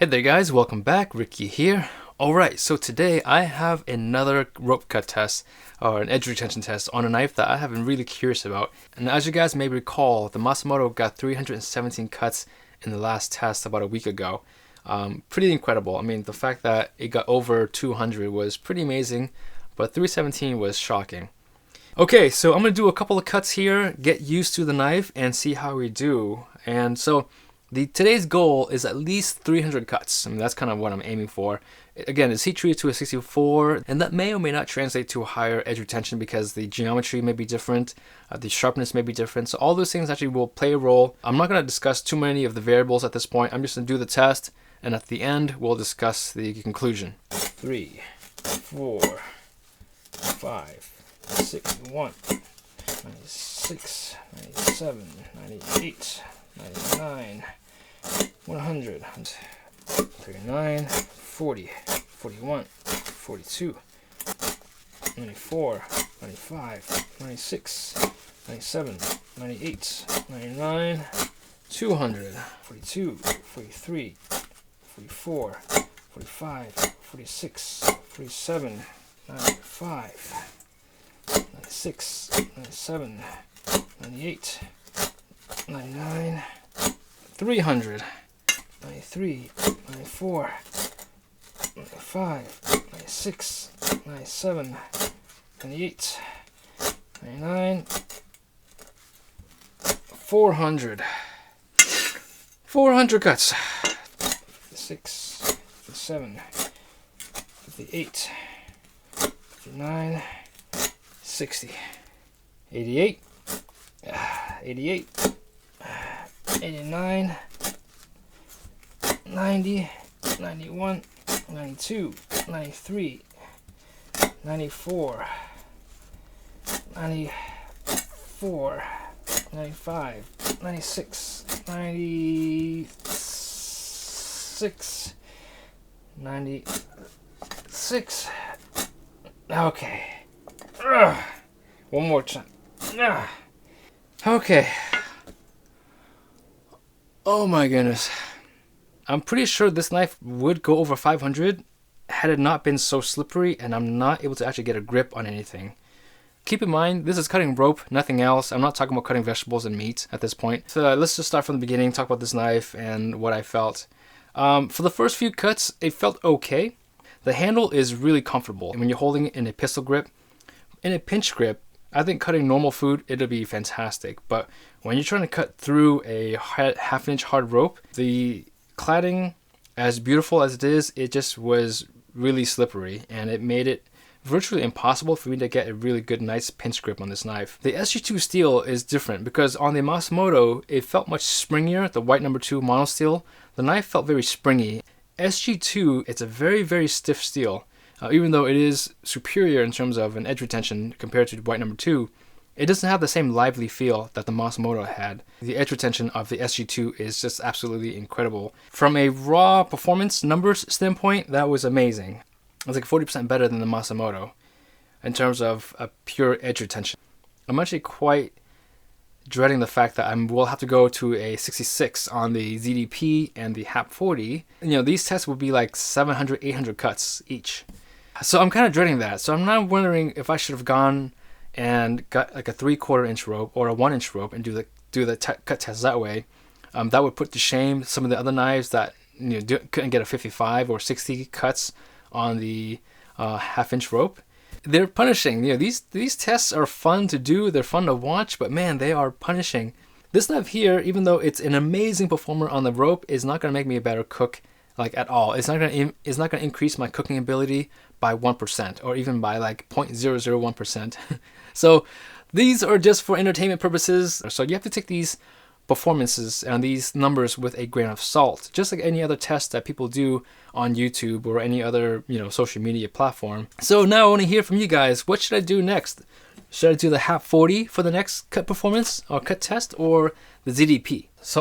Hey there guys, welcome back, Ricky here. Alright, so today I have another rope cut test, or an edge retention test on a knife that I have been really curious about. And as you guys may recall, the Masamoto got 317 cuts in the last test about a week ago. Pretty incredible. I mean, the fact that it got over 200 was pretty amazing, but 317 was shocking. Okay, so I'm going to do a couple of cuts here, get used to the knife, and see how we do. And so today's goal is at least 300 cuts. I mean, that's kind of what I'm aiming for. Again, it's heat treated to a 64, and that may or may not translate to a higher edge retention because the geometry may be different, the sharpness may be different. So all those things actually will play a role. I'm not going to discuss too many of the variables at this point. I'm just going to do the test, and at the end, we'll discuss the conclusion. 3, 4, 5, 61, 96, 97, 98, 99, 100, 39, 40, 41, 42, 94, 95, 96, 97, 98, 99, 200, 42, 43, 44, 45, 46, 47, 95, 96, 97, 98, 99, 300, 93, 94, 95, 96, 97, 98, 99, 400. 400 cuts. 56, 57, 58, 59, 60, 88, 88, 89, 90, 91, 92, 93, 94, 94, 95, 96, 96, 96. Okay. One more time. Okay. Oh my goodness. I'm pretty sure this knife would go over 500 had it not been so slippery and I'm not able to actually get a grip on anything. Keep in mind, this is cutting rope, nothing else. I'm not talking about cutting vegetables and meat at this point. So let's just start from the beginning, talk about this knife and what I felt. For the first few cuts, it felt okay. The handle is really comfortable. When you're holding it in a pistol grip, in a pinch grip, I think cutting normal food, it'll be fantastic. But when you're trying to cut through a half-inch hard rope, the cladding, as beautiful as it is, it just was really slippery, and it made it virtually impossible for me to get a really good, nice pinch grip on this knife. The SG2 steel is different because on the Masamoto, it felt much springier, the white number 2 mono steel. The knife felt very springy. SG2, it's a very, very stiff steel. Even though it is superior in terms of an edge retention compared to white number 2, it doesn't have the same lively feel that the Masamoto had. The edge retention of the SG2 is just absolutely incredible. From a raw performance numbers standpoint, that was amazing. It's like 40% better than the Masamoto in terms of a pure edge retention. I'm actually quite dreading the fact that I will have to go to a 66 on the ZDP and the HAP 40. You know, these tests will be like 700, 800 cuts each. So I'm kind of dreading that. So I'm now wondering if I should have gone and got like a 3/4 inch rope or a 1 inch rope and do the cut test that way. That would put to shame some of the other knives that couldn't get a 55 or 60 cuts on the half-inch rope. They're punishing. These tests are fun to do. They're fun to watch, but man, they are punishing. This knife here, even though it's an amazing performer on the rope, is not going to make me a better cook, like at all. It's not going to increase my cooking ability by 1% or even by like 0.001%. So these are just for entertainment purposes. So you have to take these performances and these numbers with a grain of salt, just like any other test that people do on YouTube or any other social media platform. So now I want to hear from you guys. What should I do next? Should I do the HAP 40 for the next cut performance or cut test, or the ZDP? So